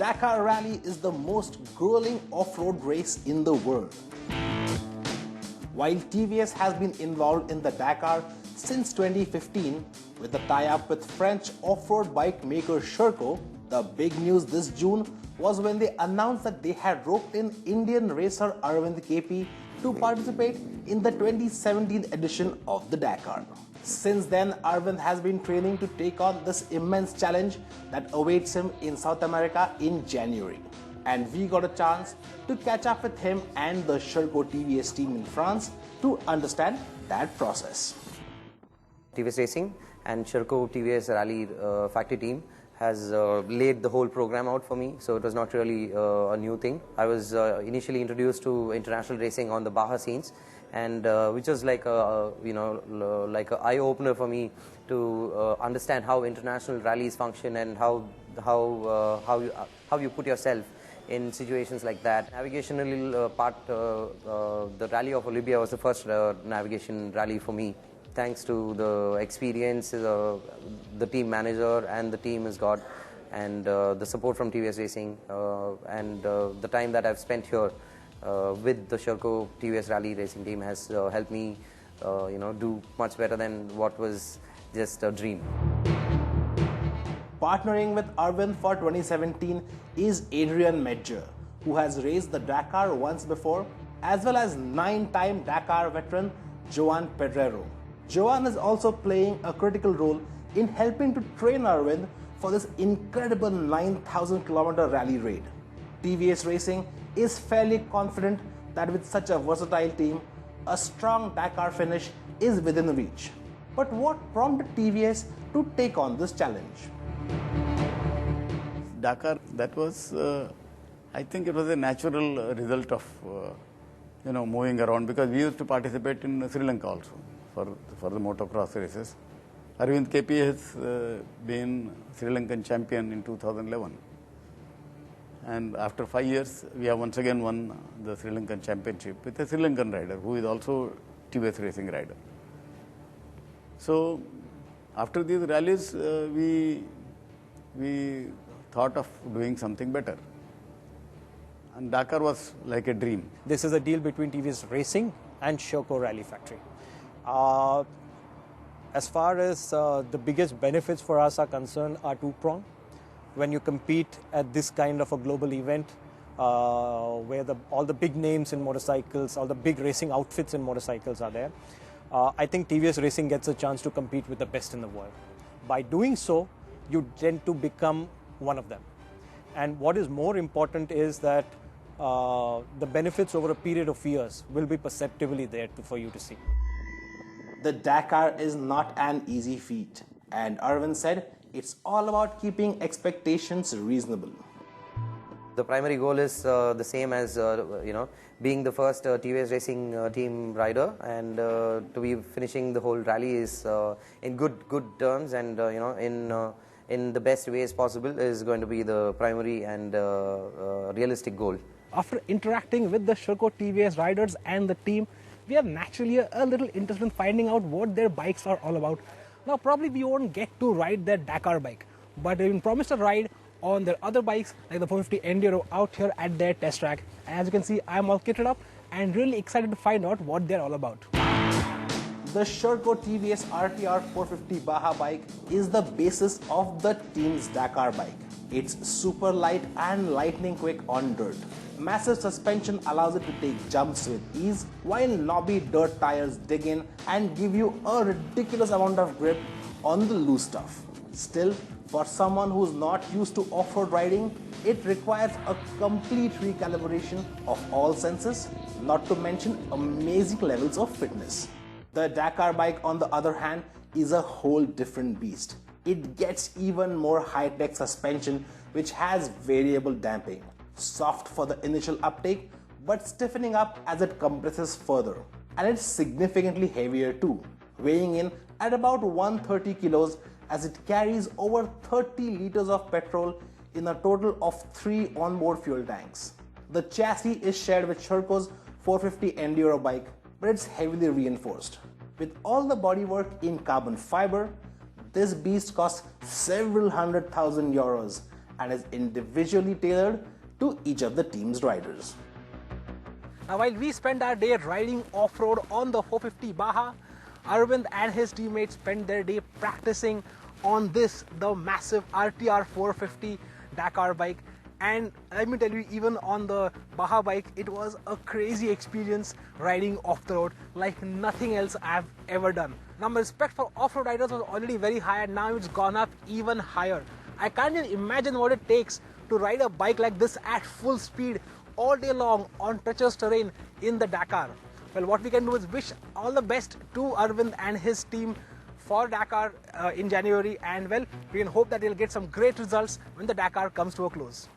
Dakar Rally is the most grueling off-road race in the world. While TVS has been involved in the Dakar since 2015 with a tie-up with French off-road bike maker Sherco, the big news this June was when they announced that they had roped in Indian racer Aravind KP to participate in the 2017 edition of the Dakar. Since then, Aravind has been training to take on this immense challenge that awaits him in South America in January. And we got a chance to catch up with him and the Sherco TVS team in France to understand that process. TVS Racing and Sherco TVS Rally factory team has laid the whole program out for me, so it was not really a new thing. I was initially introduced to international racing on the Baja scenes, and which was like a like an eye opener for me to understand how international rallies function and how you put yourself in situations like that. Navigational part, the Rally of Olympia was the first navigation rally for me. Thanks to the experience the team manager and the team has got, and the support from TVS Racing, and the time that I've spent here with the Sherco TVS Rally Racing team has helped me do much better than what was just a dream. Partnering with Aravind for 2017 is Adrian Metge, who has raced the Dakar once before, as well as 9-time Dakar veteran Joan Pedrero. Joan is also playing a critical role in helping to train Aravind for this incredible 9,000-kilometer rally raid. TVS Racing is fairly confident that with such a versatile team, a strong Dakar finish is within reach. But what prompted TVS to take on this challenge? Dakar, that was, I think it was a natural result of, moving around, because we used to participate in Sri Lanka also for the motocross races. Aravind KP has been Sri Lankan champion in 2011. And after 5 years, we have once again won the Sri Lankan championship with a Sri Lankan rider who is also TVS Racing rider. So after these rallies, we thought of doing something better. And Dakar was like a dream. This is a deal between TVS Racing and Sherco Rally Factory. As far as the biggest benefits for us are concerned are two-pronged. When you compete at this kind of a global event, where all the big names in motorcycles, all the big racing outfits in motorcycles are there, I think TVS Racing gets a chance to compete with the best in the world. By doing so, you tend to become one of them. And what is more important is that the benefits over a period of years will be perceptibly there for you to see. The Dakar is not an easy feat, and Aravind said it's all about keeping expectations reasonable. The primary goal is the same as being the first TVS Racing team rider, and to be finishing the whole rally is in good terms, and in the best ways possible is going to be the primary and realistic goal. After interacting with the Sherco TVS riders and the team, we are naturally a little interested in finding out what their bikes are all about. Now, probably we won't get to ride their Dakar bike, but they've been promised a ride on their other bikes like the 450 Enduro out here at their test track. And as you can see, I'm all kitted up and really excited to find out what they're all about. The Sherco TVS RTR 450 Baja bike is the basis of the team's Dakar bike. It's super light and lightning quick on dirt. Massive suspension allows it to take jumps with ease, while knobby dirt tires dig in and give you a ridiculous amount of grip on the loose stuff. Still, for someone who's not used to off-road riding, it requires a complete recalibration of all senses, not to mention amazing levels of fitness. The Dakar bike, on the other hand, is a whole different beast. It gets even more high-tech suspension, which has variable damping. Soft for the initial uptake, but stiffening up as it compresses further. And it's significantly heavier too, weighing in at about 130 kilos as it carries over 30 liters of petrol in a total of 3 onboard fuel tanks. The chassis is shared with Sherco's 450 Enduro bike, but it's heavily reinforced. With all the bodywork in carbon fiber, this beast costs several €100,000, and is individually tailored to each of the team's riders. Now, while we spent our day riding off-road on the 450 Baja, Aravind and his teammates spent their day practicing on this, the massive RTR 450 Dakar bike. And let me tell you, even on the Baja bike, it was a crazy experience riding off the road like nothing else I've ever done. Now, my respect for off-road riders was already very high, and now it's gone up even higher. I can't even imagine what it takes to ride a bike like this at full speed all day long on treacherous terrain in the Dakar. Well, what we can do is wish all the best to Aravind and his team for Dakar in January, and well, we can hope that they'll get some great results when the Dakar comes to a close.